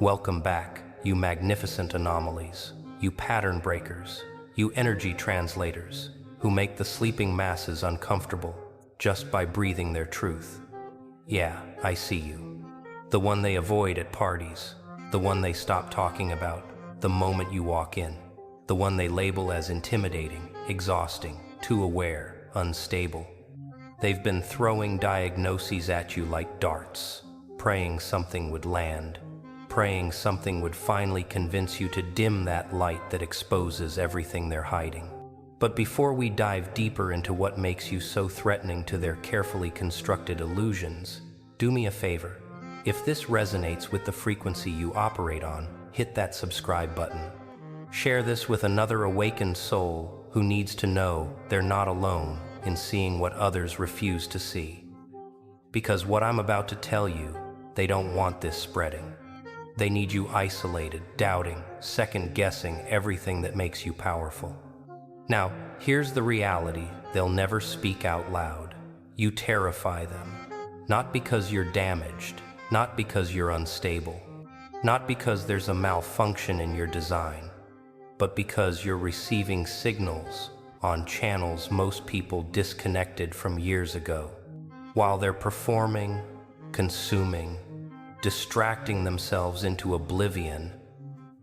Welcome back, you magnificent anomalies, you pattern breakers, you energy translators, who make the sleeping masses uncomfortable just by breathing their truth. Yeah, I see you. The one they avoid at parties, the one they stop talking about the moment you walk in, the one they label as intimidating, exhausting, too aware, unstable. They've been throwing diagnoses at you like darts, praying something would land, praying something would finally convince you to dim that light that exposes everything they're hiding. But before we dive deeper into what makes you so threatening to their carefully constructed illusions, do me a favor. If this resonates with the frequency you operate on, hit that subscribe button. Share this with another awakened soul who needs to know they're not alone in seeing what others refuse to see. Because what I'm about to tell you, they don't want this spreading. They need you isolated, doubting, second-guessing everything that makes you powerful. Now, here's the reality they'll never speak out loud. You terrify them, not because you're damaged, not because you're unstable, not because there's a malfunction in your design, but because you're receiving signals on channels most people disconnected from years ago. While they're performing, consuming, distracting themselves into oblivion,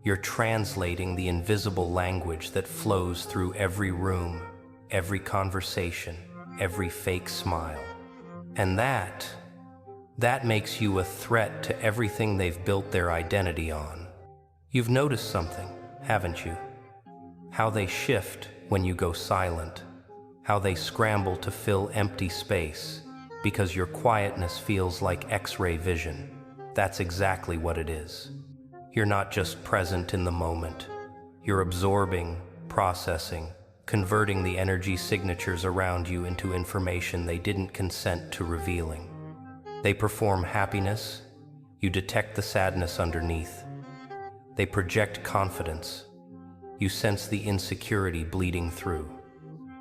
you're translating the invisible language that flows through every room, every conversation, every fake smile. And that makes you a threat to everything they've built their identity on. You've noticed something, haven't you? How they shift when you go silent, how they scramble to fill empty space because your quietness feels like X-ray vision. That's exactly what it is. You're not just present in the moment. You're absorbing, processing, converting the energy signatures around you into information they didn't consent to revealing. They perform happiness, you detect the sadness underneath. They project confidence, you sense the insecurity bleeding through.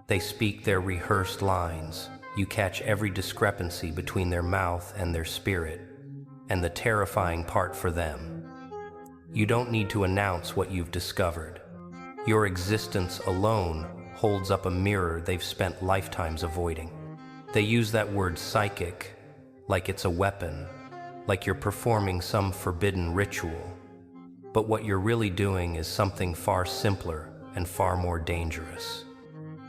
They speak their rehearsed lines, you catch every discrepancy between their mouth and their spirit. And the terrifying part for them, you don't need to announce what you've discovered. Your existence alone holds up a mirror they've spent lifetimes avoiding. They use that word psychic like it's a weapon, like you're performing some forbidden ritual. But what you're really doing is something far simpler and far more dangerous.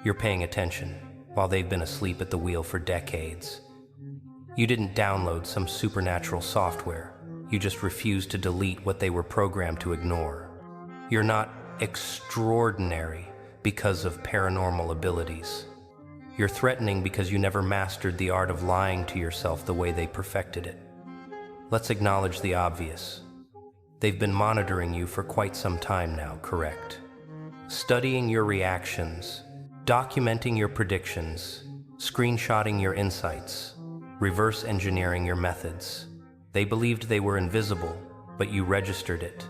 You're paying attention while they've been asleep at the wheel for decades. You didn't download some supernatural software. You just refused to delete what they were programmed to ignore. You're not extraordinary because of paranormal abilities. You're threatening because you never mastered the art of lying to yourself the way they perfected it. Let's acknowledge the obvious. They've been monitoring you for quite some time now, correct? Studying your reactions, documenting your predictions, screenshotting your insights, reverse engineering your methods. They believed they were invisible, but you registered it.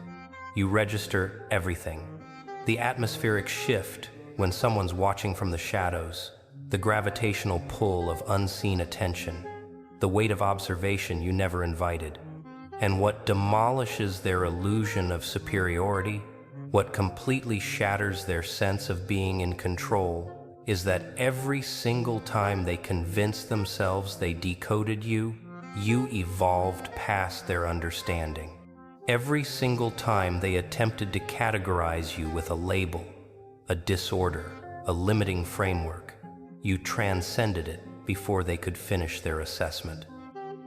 You register everything. The atmospheric shift when someone's watching from the shadows, the gravitational pull of unseen attention, the weight of observation you never invited. And what demolishes their illusion of superiority, what completely shatters their sense of being in control, is that every single time they convinced themselves they decoded you, you evolved past their understanding. Every single time they attempted to categorize you with a label, a disorder, a limiting framework, you transcended it before they could finish their assessment.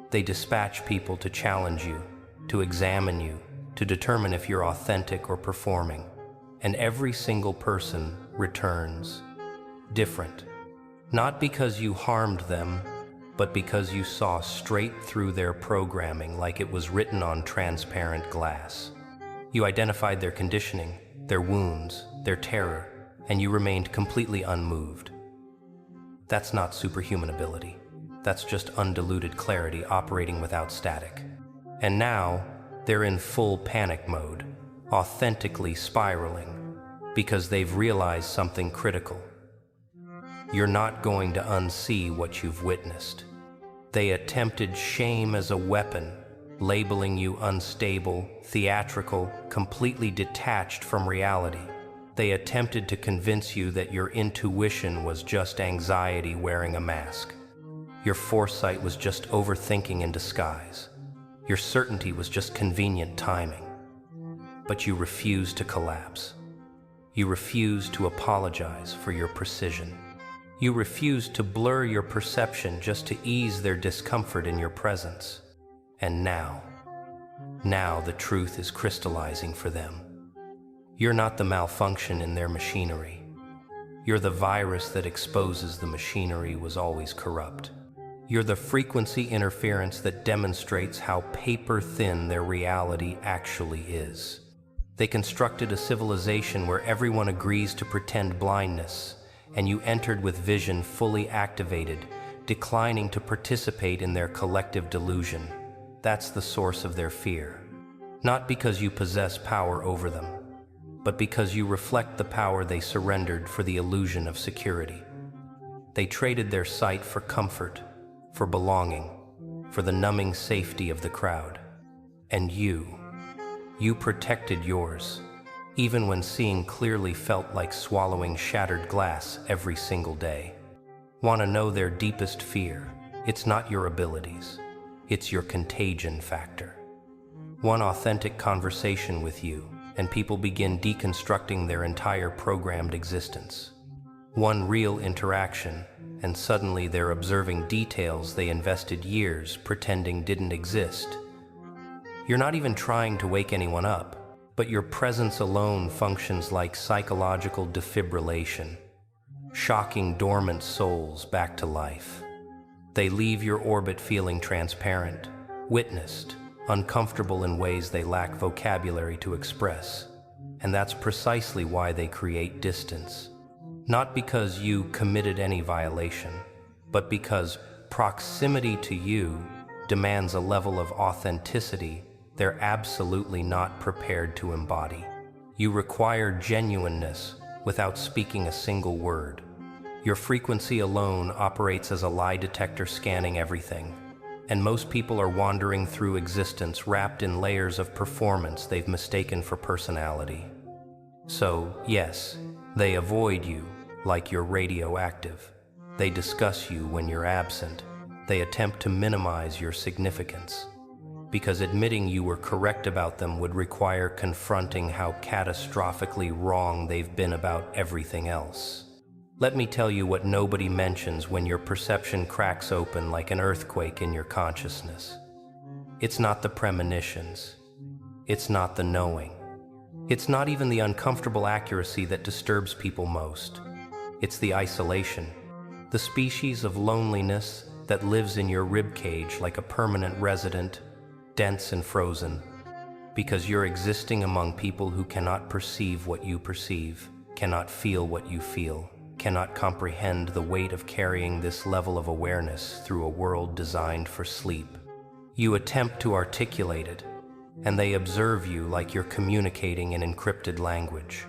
They dispatch people to challenge you, to examine you, to determine if you're authentic or performing. And every single person returns different. Not because you harmed them, but because you saw straight through their programming like it was written on transparent glass. You identified their conditioning, their wounds, their terror, and you remained completely unmoved. That's not superhuman ability. That's just undiluted clarity operating without static. And now, they're in full panic mode, authentically spiraling, because they've realized something critical. You're not going to unsee what you've witnessed. They attempted shame as a weapon, labeling you unstable, theatrical, completely detached from reality. They attempted to convince you that your intuition was just anxiety wearing a mask. Your foresight was just overthinking in disguise. Your certainty was just convenient timing. But you refused to collapse. You refused to apologize for your precision. You refused to blur your perception just to ease their discomfort in your presence. And now the truth is crystallizing for them. You're not the malfunction in their machinery. You're the virus that exposes the machinery was always corrupt. You're the frequency interference that demonstrates how paper-thin their reality actually is. They constructed a civilization where everyone agrees to pretend blindness, and you entered with vision fully activated, declining to participate in their collective delusion. That's the source of their fear. Not because you possess power over them, but because you reflect the power they surrendered for the illusion of security. They traded their sight for comfort, for belonging, for the numbing safety of the crowd. And you protected yours, even when seeing clearly felt like swallowing shattered glass every single day. Want to know their deepest fear? It's not your abilities, it's your contagion factor. One authentic conversation with you, and people begin deconstructing their entire programmed existence. One real interaction, and suddenly they're observing details they invested years pretending didn't exist. You're not even trying to wake anyone up, but your presence alone functions like psychological defibrillation, shocking dormant souls back to life. They leave your orbit feeling transparent, witnessed, uncomfortable in ways they lack vocabulary to express. And that's precisely why they create distance. Not because you committed any violation, but because proximity to you demands a level of authenticity they're absolutely not prepared to embody. You require genuineness without speaking a single word. Your frequency alone operates as a lie detector scanning everything. And most people are wandering through existence wrapped in layers of performance they've mistaken for personality. So, yes, they avoid you like you're radioactive. They discuss you when you're absent. They attempt to minimize your significance. Because admitting you were correct about them would require confronting how catastrophically wrong they've been about everything else. Let me tell you what nobody mentions when your perception cracks open like an earthquake in your consciousness. It's not the premonitions. It's not the knowing. It's not even the uncomfortable accuracy that disturbs people most. It's the isolation, the species of loneliness that lives in your ribcage like a permanent resident, dense and frozen, because you're existing among people who cannot perceive what you perceive, cannot feel what you feel, cannot comprehend the weight of carrying this level of awareness through a world designed for sleep. You attempt to articulate it, and they observe you like you're communicating in encrypted language.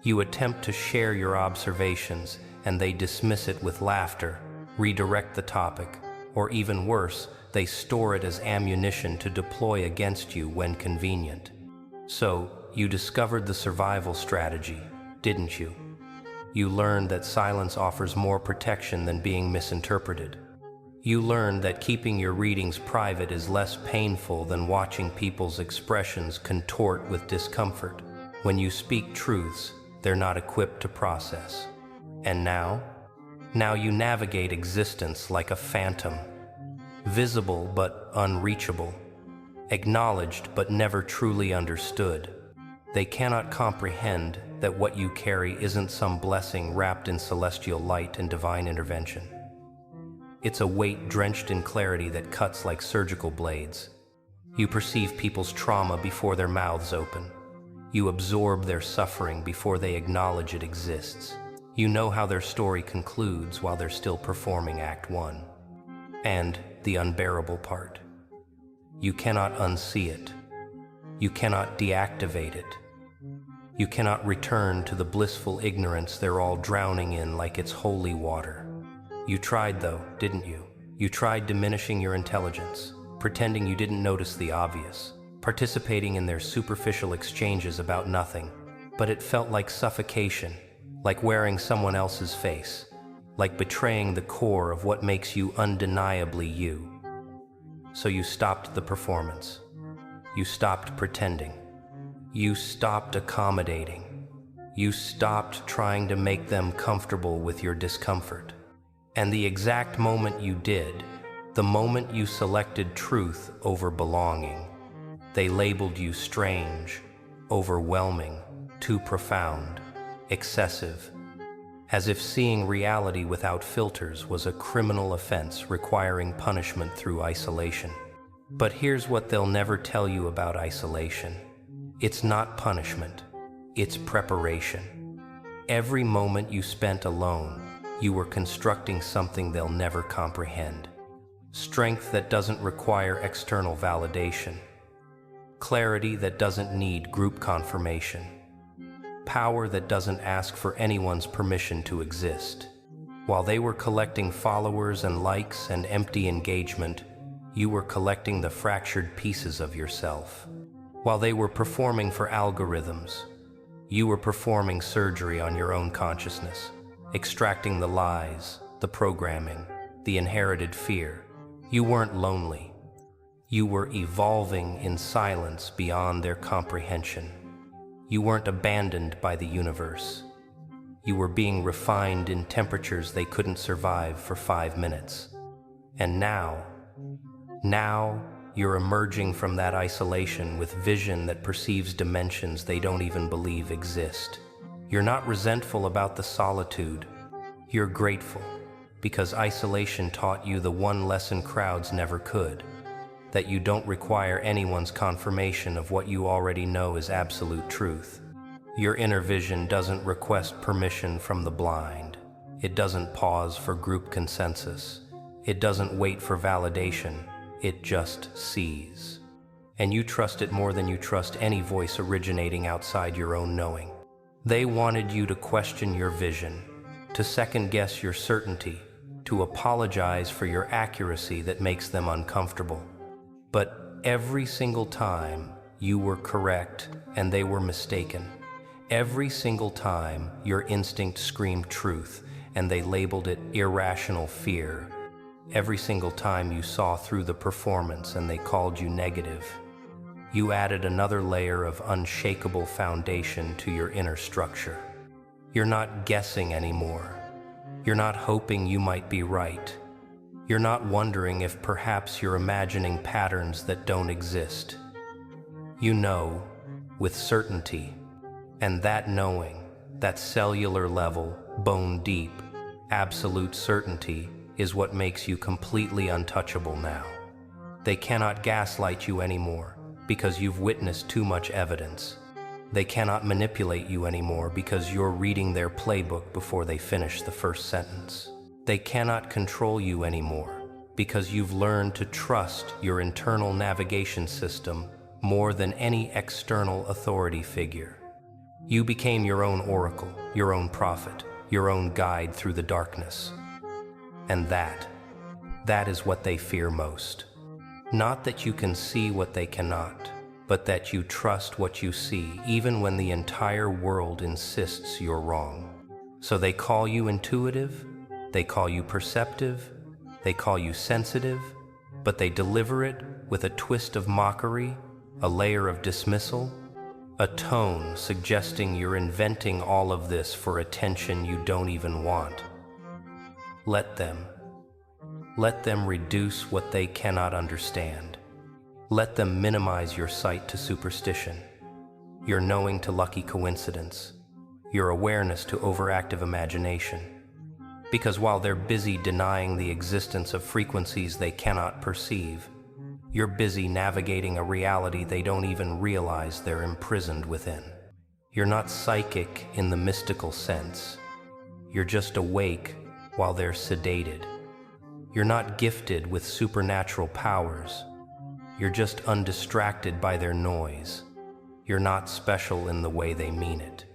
You attempt to share your observations, and they dismiss it with laughter, redirect the topic, or even worse, they store it as ammunition to deploy against you when convenient. So, you discovered the survival strategy, didn't you? You learned that silence offers more protection than being misinterpreted. You learned that keeping your readings private is less painful than watching people's expressions contort with discomfort. When you speak truths, they're not equipped to process. And now you navigate existence like a phantom. Visible but unreachable, acknowledged but never truly understood. They cannot comprehend that what you carry isn't some blessing wrapped in celestial light and divine intervention. It's a weight drenched in clarity that cuts like surgical blades. You perceive people's trauma before their mouths open. You absorb their suffering before they acknowledge it exists. You know how their story concludes while they're still performing Act 1. And the unbearable part. You cannot unsee it. You cannot deactivate it. You cannot return to the blissful ignorance they're all drowning in like it's holy water. You tried though, didn't you? You tried diminishing your intelligence, pretending you didn't notice the obvious, participating in their superficial exchanges about nothing. But it felt like suffocation, like wearing someone else's face, like betraying the core of what makes you undeniably you. So you stopped the performance. You stopped pretending. You stopped accommodating. You stopped trying to make them comfortable with your discomfort. And the exact moment you did, the moment you selected truth over belonging, they labeled you strange, overwhelming, too profound, excessive, as if seeing reality without filters was a criminal offense requiring punishment through isolation. But here's what they'll never tell you about isolation. It's not punishment, it's preparation. Every moment you spent alone, you were constructing something they'll never comprehend. Strength that doesn't require external validation. Clarity that doesn't need group confirmation. Power that doesn't ask for anyone's permission to exist. While they were collecting followers and likes and empty engagement, you were collecting the fractured pieces of yourself. While they were performing for algorithms, you were performing surgery on your own consciousness, extracting the lies, the programming, the inherited fear. You weren't lonely. You were evolving in silence beyond their comprehension. You weren't abandoned by the universe. You were being refined in temperatures they couldn't survive for 5 minutes. And now you're emerging from that isolation with vision that perceives dimensions they don't even believe exist. You're not resentful about the solitude. You're grateful, because isolation taught you the one lesson crowds never could, that you don't require anyone's confirmation of what you already know is absolute truth. Your inner vision doesn't request permission from the blind. It doesn't pause for group consensus. It doesn't wait for validation. It just sees. And you trust it more than you trust any voice originating outside your own knowing. They wanted you to question your vision, to second-guess your certainty, to apologize for your accuracy that makes them uncomfortable. But every single time, you were correct and they were mistaken. Every single time, your instinct screamed truth and they labeled it irrational fear. Every single time you saw through the performance and they called you negative. You added another layer of unshakable foundation to your inner structure. You're not guessing anymore. You're not hoping you might be right. You're not wondering if perhaps you're imagining patterns that don't exist. You know, with certainty, and that knowing, that cellular level, bone deep, absolute certainty is what makes you completely untouchable now. They cannot gaslight you anymore because you've witnessed too much evidence. They cannot manipulate you anymore because you're reading their playbook before they finish the first sentence. They cannot control you anymore because you've learned to trust your internal navigation system more than any external authority figure. You became your own oracle, your own prophet, your own guide through the darkness. And that is what they fear most. Not that you can see what they cannot, but that you trust what you see, even when the entire world insists you're wrong. So they call you intuitive, they call you perceptive, they call you sensitive, but they deliver it with a twist of mockery, a layer of dismissal, a tone suggesting you're inventing all of this for attention you don't even want. Let them reduce what they cannot understand. Let them minimize your sight to superstition, your knowing to lucky coincidence, your awareness to overactive imagination. Because while they're busy denying the existence of frequencies they cannot perceive, you're busy navigating a reality they don't even realize they're imprisoned within. You're not psychic in the mystical sense. You're just awake while they're sedated. You're not gifted with supernatural powers. You're just undistracted by their noise. You're not special in the way they mean it.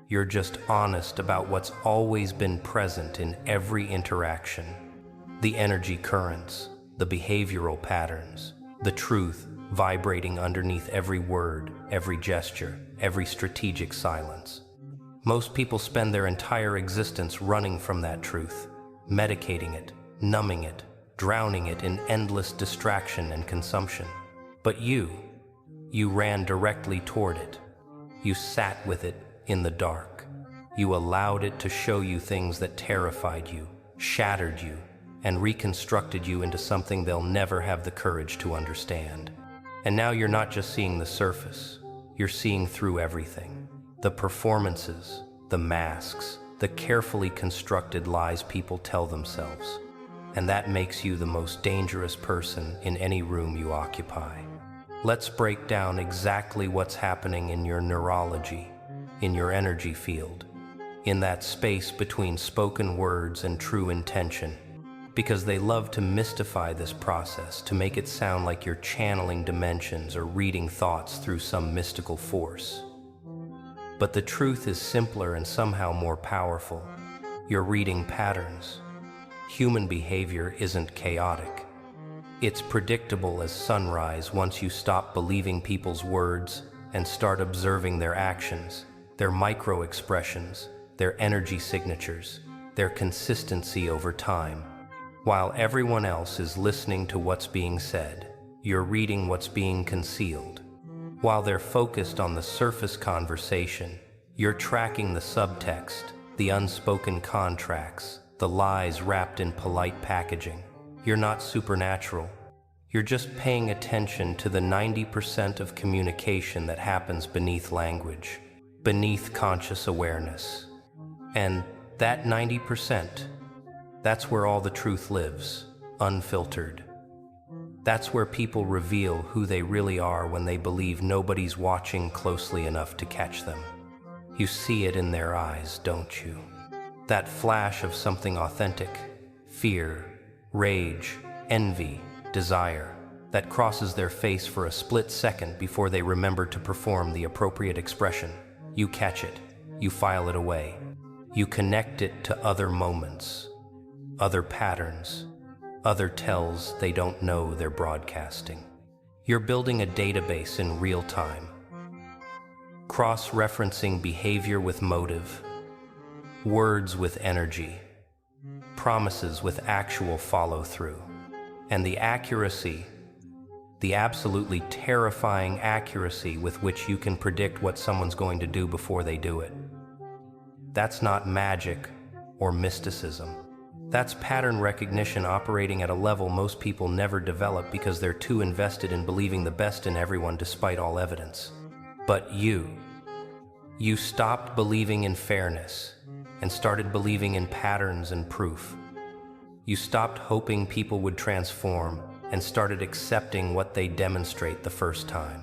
You're just honest about what's always been present in every interaction. The energy currents, the behavioral patterns, the truth vibrating underneath every word, every gesture, every strategic silence. Most people spend their entire existence running from that truth, medicating it, numbing it, drowning it in endless distraction and consumption. But you ran directly toward it. You sat with it in the dark. You allowed it to show you things that terrified you, shattered you, and reconstructed you into something they'll never have the courage to understand. And now you're not just seeing the surface, you're seeing through everything. The performances, the masks, the carefully constructed lies people tell themselves. And that makes you the most dangerous person in any room you occupy. Let's break down exactly what's happening in your neurology, in your energy field, in that space between spoken words and true intention, because they love to mystify this process to make it sound like you're channeling dimensions or reading thoughts through some mystical force. But the truth is simpler and somehow more powerful. You're reading patterns. Human behavior isn't chaotic. It's predictable as sunrise once you stop believing people's words and start observing their actions, their micro-expressions, their energy signatures, their consistency over time. While everyone else is listening to what's being said, you're reading what's being concealed. While they're focused on the surface conversation, you're tracking the subtext, the unspoken contracts, the lies wrapped in polite packaging. You're not supernatural. You're just paying attention to the 90% of communication that happens beneath language, beneath conscious awareness. And that 90%, that's where all the truth lives, unfiltered. That's where people reveal who they really are when they believe nobody's watching closely enough to catch them. You see it in their eyes, don't you? That flash of something authentic, fear, rage, envy, desire, that crosses their face for a split second before they remember to perform the appropriate expression. You catch it, you file it away. You connect it to other moments, other patterns, other tells they don't know they're broadcasting. You're building a database in real time, cross-referencing behavior with motive, words with energy, promises with actual follow-through, and the accuracy, the absolutely terrifying accuracy with which you can predict what someone's going to do before they do it. That's not magic or mysticism. That's pattern recognition operating at a level most people never develop because they're too invested in believing the best in everyone despite all evidence. But you stopped believing in fairness and started believing in patterns and proof. You stopped hoping people would transform and started accepting what they demonstrate the first time.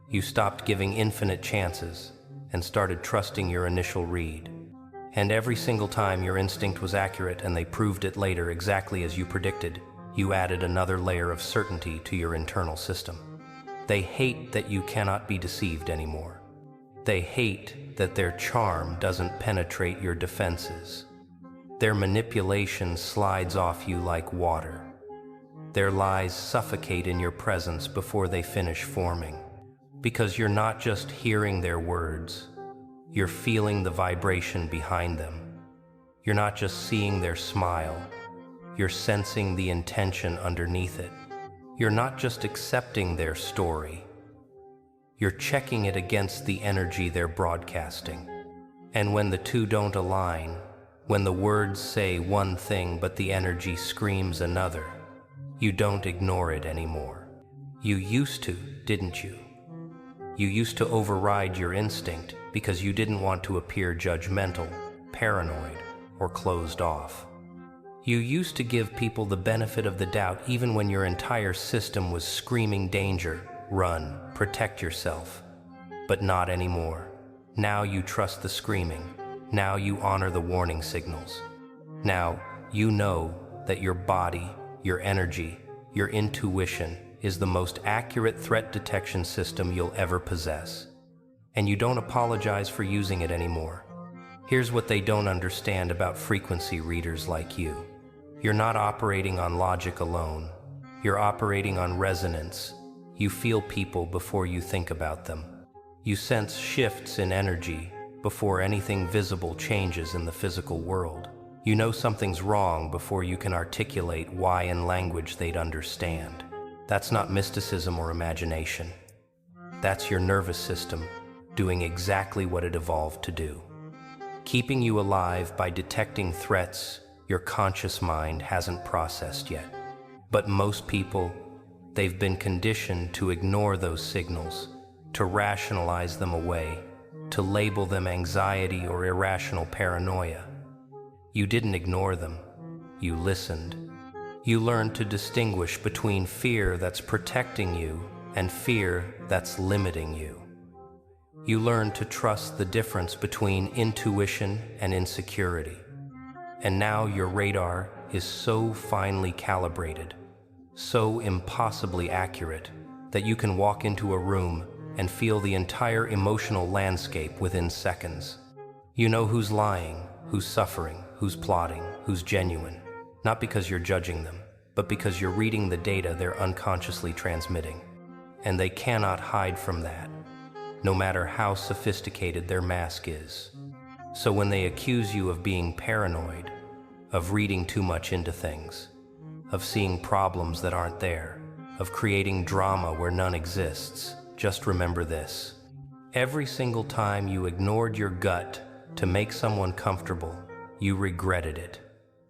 You stopped giving infinite chances and started trusting your initial read. And every single time your instinct was accurate and they proved it later exactly as you predicted, you added another layer of certainty to your internal system. They hate that you cannot be deceived anymore. They hate that their charm doesn't penetrate your defenses. Their manipulation slides off you like water. Their lies suffocate in your presence before they finish forming. Because you're not just hearing their words, you're feeling the vibration behind them. You're not just seeing their smile, you're sensing the intention underneath it. You're not just accepting their story, you're checking it against the energy they're broadcasting. And when the two don't align, when the words say one thing but the energy screams another, you don't ignore it anymore. You used to, didn't you? You used to override your instinct because you didn't want to appear judgmental, paranoid, or closed off. You used to give people the benefit of the doubt even when your entire system was screaming danger, run, protect yourself. But not anymore. Now you trust the screaming. Now you honor the warning signals. Now you know that your body, your energy, your intuition is the most accurate threat detection system you'll ever possess. And you don't apologize for using it anymore. Here's what they don't understand about frequency readers like you. You're not operating on logic alone. You're operating on resonance. You feel people before you think about them. You sense shifts in energy before anything visible changes in the physical world. You know something's wrong before you can articulate why in language they'd understand. That's not mysticism or imagination. That's your nervous system doing exactly what it evolved to do. Keeping you alive by detecting threats your conscious mind hasn't processed yet. But most people, they've been conditioned to ignore those signals, to rationalize them away, to label them anxiety or irrational paranoia. You didn't ignore them. You listened. You learned to distinguish between fear that's protecting you and fear that's limiting you. You learned to trust the difference between intuition and insecurity. And now your radar is so finely calibrated, so impossibly accurate, that you can walk into a room and feel the entire emotional landscape within seconds. You know who's lying, who's suffering, who's plotting, who's genuine, not because you're judging them, but because you're reading the data they're unconsciously transmitting. And they cannot hide from that, no matter how sophisticated their mask is. So when they accuse you of being paranoid, of reading too much into things, of seeing problems that aren't there, of creating drama where none exists, just remember this. Every single time you ignored your gut to make someone comfortable, you regretted it.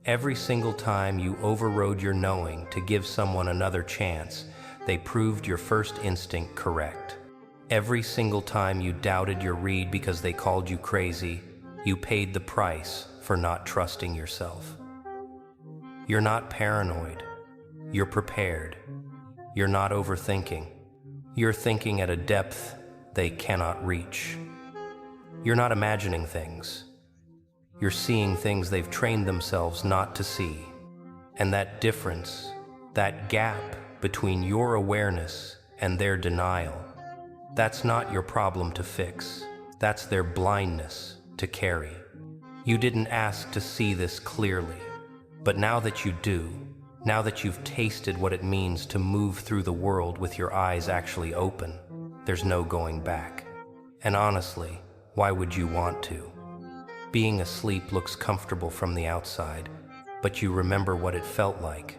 Every single time you overrode your knowing to give someone another chance, they proved your first instinct correct. Every single time you doubted your read because they called you crazy, you paid the price for not trusting yourself. You're not paranoid. You're prepared. You're not overthinking. You're thinking at a depth they cannot reach. You're not imagining things. You're seeing things they've trained themselves not to see. And that difference, that gap between your awareness and their denial, that's not your problem to fix. That's their blindness to carry. You didn't ask to see this clearly, but now that you do, now that you've tasted what it means to move through the world with your eyes actually open, there's no going back. And honestly, why would you want to? Being asleep looks comfortable from the outside, but you remember what it felt like.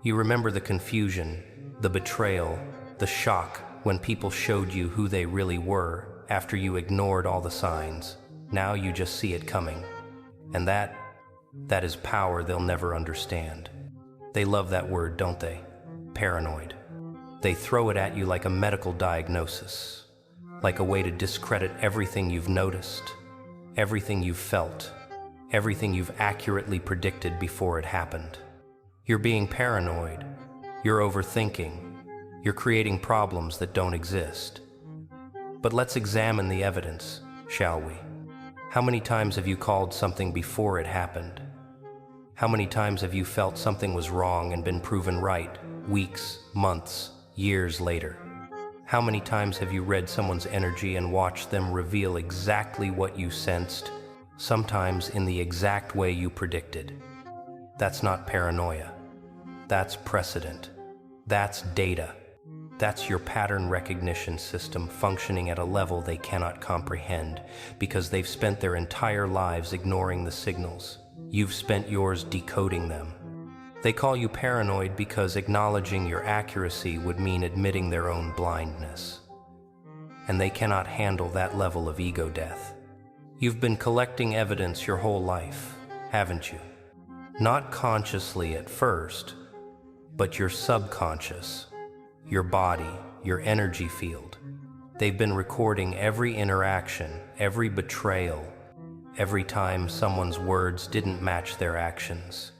You remember the confusion, the betrayal, the shock when people showed you who they really were after you ignored all the signs. Now you just see it coming. And that is power they'll never understand. They love that word, don't they? Paranoid. They throw it at you like a medical diagnosis, like a way to discredit everything you've noticed, everything you've felt, everything you've accurately predicted before it happened. You're being paranoid. You're overthinking. You're creating problems that don't exist. But let's examine the evidence, shall we? How many times have you called something before it happened? How many times have you felt something was wrong and been proven right, weeks, months, years later? How many times have you read someone's energy and watched them reveal exactly what you sensed, sometimes in the exact way you predicted? That's not paranoia. That's precedent. That's data. That's your pattern recognition system functioning at a level they cannot comprehend because they've spent their entire lives ignoring the signals. You've spent yours decoding them. They call you paranoid because acknowledging your accuracy would mean admitting their own blindness. And they cannot handle that level of ego death. You've been collecting evidence your whole life, haven't you? Not consciously at first, but your subconscious, your body, your energy field. They've been recording every interaction, every betrayal, every time someone's words didn't match their actions.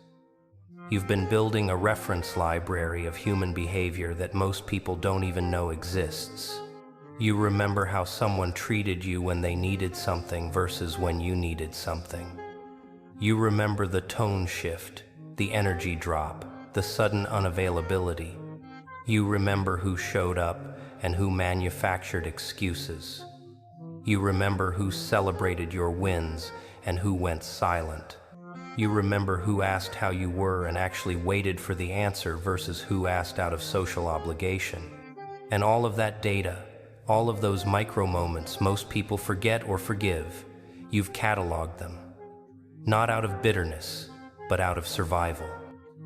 You've been building a reference library of human behavior that most people don't even know exists. You remember how someone treated you when they needed something versus when you needed something. You remember the tone shift, the energy drop, the sudden unavailability. You remember who showed up and who manufactured excuses. You remember who celebrated your wins and who went silent. You remember who asked how you were and actually waited for the answer versus who asked out of social obligation. And all of that data, all of those micro moments most people forget or forgive, you've cataloged them. Not out of bitterness, but out of survival.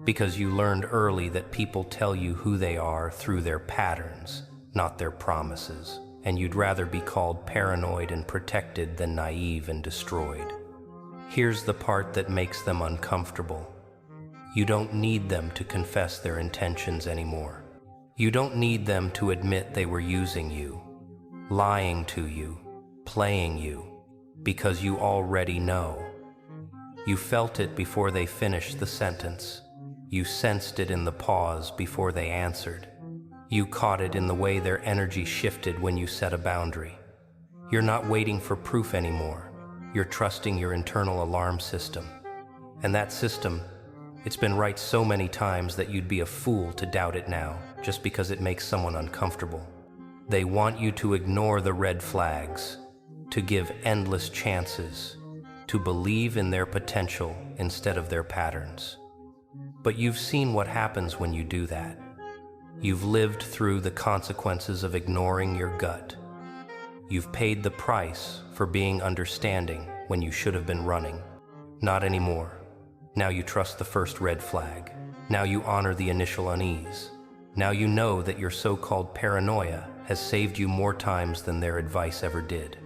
Because you learned early that people tell you who they are through their patterns, not their promises. And you'd rather be called paranoid and protected than naive and destroyed. Here's the part that makes them uncomfortable. You don't need them to confess their intentions anymore. You don't need them to admit they were using you, lying to you, playing you, because you already know. You felt it before they finished the sentence. You sensed it in the pause before they answered. You caught it in the way their energy shifted when you set a boundary. You're not waiting for proof anymore. You're trusting your internal alarm system. And that system, it's been right so many times that you'd be a fool to doubt it now, just because it makes someone uncomfortable. They want you to ignore the red flags, to give endless chances, to believe in their potential instead of their patterns. But you've seen what happens when you do that. You've lived through the consequences of ignoring your gut. You've paid the price for being understanding when you should have been running. Not anymore. Now you trust the first red flag. Now you honor the initial unease. Now you know that your so-called paranoia has saved you more times than their advice ever did.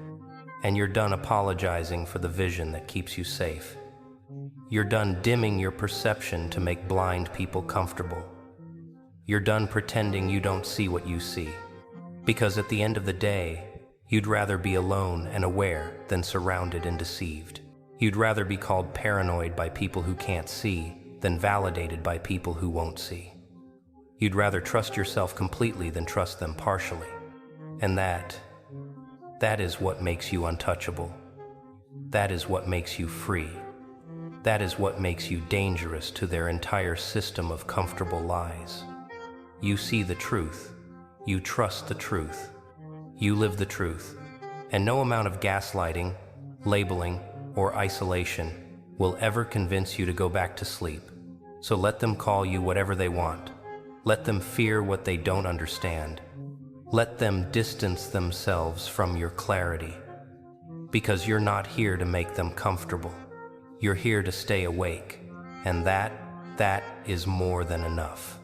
And you're done apologizing for the vision that keeps you safe. You're done dimming your perception to make blind people comfortable. You're done pretending you don't see what you see. Because at the end of the day, you'd rather be alone and aware than surrounded and deceived. You'd rather be called paranoid by people who can't see than validated by people who won't see. You'd rather trust yourself completely than trust them partially. And that is what makes you untouchable. That is what makes you free. That is what makes you dangerous to their entire system of comfortable lies. You see the truth. You trust the truth. You live the truth. And no amount of gaslighting, labeling, or isolation will ever convince you to go back to sleep. So let them call you whatever they want. Let them fear what they don't understand. Let them distance themselves from your clarity. Because you're not here to make them comfortable. You're here to stay awake. And that is more than enough.